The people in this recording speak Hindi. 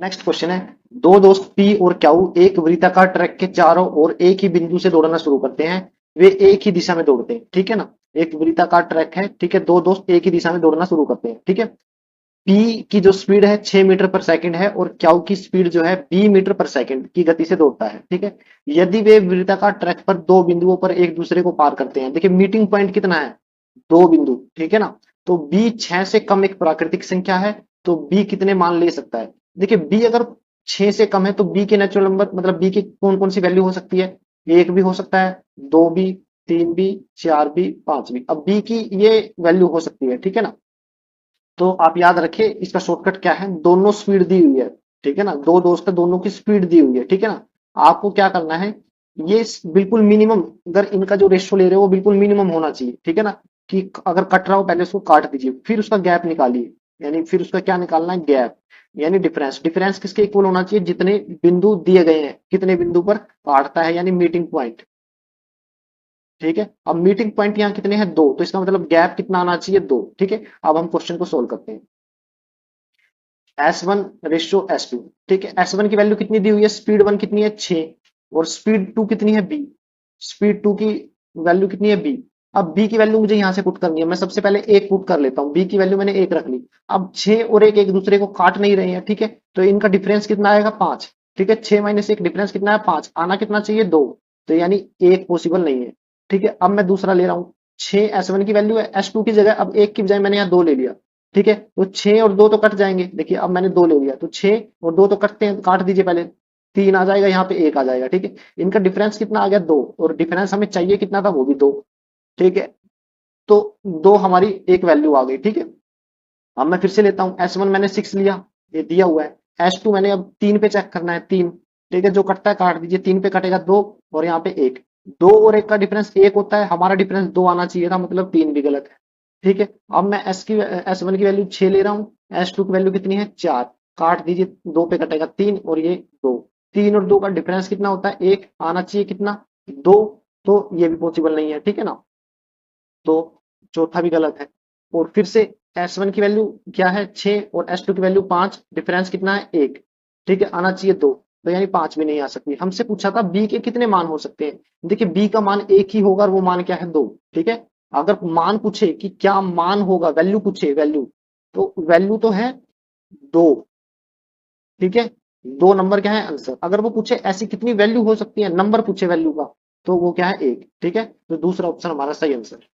नेक्स्ट क्वेश्चन है, दो दोस्त पी और क्यू एक वृत्ताकार ट्रैक के चारों ओर एक ही बिंदु से दौड़ना शुरू करते हैं। वे एक ही दिशा में दौड़ते हैं, ठीक है ना। एक वृत्ताकार ट्रैक है, ठीक है, दो दोस्त एक ही दिशा में दौड़ना शुरू करते हैं, ठीक है। पी की जो स्पीड है 6 मीटर पर सेकंड है और क्यू की स्पीड जो है 20 मीटर पर सेकंड की गति से दौड़ता है, ठीक है। यदि वे वृत्ताकार ट्रैक पर दो बिंदुओं पर एक दूसरे को पार करते हैं, देखिए मीटिंग पॉइंट कितना है, दो बिंदु, ठीक है ना। तो बी 6 से कम एक प्राकृतिक संख्या है, तो बी कितने मान ले सकता है। देखिए बी अगर 6 से कम है तो बी के नेचुरल नंबर मतलब बी की कौन कौन सी वैल्यू हो सकती है, एक भी हो सकता है, दो भी, तीन भी, चार भी, पांच भी। अब बी की ये वैल्यू हो सकती है, ठीक है ना। तो आप याद रखिए इसका शॉर्टकट क्या है, दोनों स्पीड दी हुई है, ठीक है ना, दो दोस्त है, दोनों की स्पीड दी हुई है, ठीक है ना। आपको क्या करना है, ये बिल्कुल मिनिमम, अगर इनका जो रेशियो ले रहे हो वो बिल्कुल मिनिमम होना चाहिए, ठीक है ना। कि अगर कट रहा हो पहले उसको काट दीजिए, फिर उसका गैप निकालिए, यानी फिर उसका क्या निकालना है, गैप, यानी डिफरेंस। डिफरेंस किसके इक्वल होना चाहिए, जितने बिंदु दिए गए हैं कितने बिंदु पर काटता है, यानी मीटिंग पॉइंट, ठीक है। अब मीटिंग पॉइंट यहाँ कितने हैं, दो, तो इसका मतलब गैप कितना आना चाहिए, दो, ठीक है। अब हम क्वेश्चन को सोल्व करते हैं। S1:S2, ठीक है। S1 की वैल्यू कितनी दी हुई है, स्पीड वन कितनी है 6 और स्पीड टू कितनी है बी, स्पीड टू की वैल्यू कितनी है बी। अब बी की वैल्यू मुझे यहां से पुट करनी है, मैं सबसे पहले एक पुट कर लेता हूं, बी की वैल्यू मैंने एक रख ली। अब 6 और एक एक दूसरे को काट नहीं रहे हैं, ठीक है, तो इनका डिफरेंस कितना आएगा, 5, ठीक है। 6 माइनस एक डिफरेंस कितना है, 5, आना कितना चाहिए, 2, तो यानी एक पॉसिबल नहीं है, ठीक है। अब मैं दूसरा ले रहा हूँ, 6 S1 की वैल्यू है, S2 की जगह अब एक की बजाय मैंने यहाँ दो ले लिया, ठीक है। तो 6 और 2 तो कट जाएंगे, देखिए अब मैंने 2 ले लिया, तो 6 और 2 तो कटते हैं, काट दीजिए पहले, 3 आ जाएगा, यहाँ पे 1 आ जाएगा, ठीक है। इनका डिफरेंस कितना आ गया, 2, और डिफरेंस हमें चाहिए कितना था, वो भी 2, ठीक है। तो 2 हमारी एक वैल्यू आ गई, ठीक है। अब मैं फिर से लेता हूँ, S1 मैंने 6 लिया, ये दिया हुआ है। S2 मैंने अब 3 पे चेक करना है, 3, ठीक है, जो कटता है काट दीजिए, 3 पे कटेगा 2 और यहाँ पे 1, 2 और 1 का डिफरेंस 1 होता है, हमारा डिफरेंस 2 आना चाहिए था, मतलब 3 भी गलत है, ठीक है। अब मैं S1 की वैल्यू 6 ले रहा हूँ, S2 की वैल्यू कितनी है, 4, काट दीजिए, 2 पे कटेगा 3 और ये 2, 3 और 2 का डिफरेंस कितना होता है, 1 आना चाहिए कितना, 2, तो ये भी पॉसिबल नहीं है, ठीक है ना। तो चौथा भी गलत है। और फिर से S1 की वैल्यू क्या है, 6 और S2 की वैल्यू 5, डिफरेंस कितना है, 1, ठीक है, आना चाहिए 2, तो यानी 5 भी नहीं आ सकती। हमसे पूछा था बी के कितने मान हो सकते हैं, देखिए बी का मान एक ही होगा और वो मान क्या है, 2, ठीक है। अगर मान पूछे कि क्या मान होगा, वैल्यू पूछे, वैल्यू, तो वैल्यू तो है 2, ठीक है, 2 नंबर क्या है आंसर। अगर वो पूछे ऐसी कितनी वैल्यू हो सकती है, नंबर पूछे वैल्यू का, तो वो क्या है, 1, ठीक है। तो दूसरा ऑप्शन हमारा सही आंसर।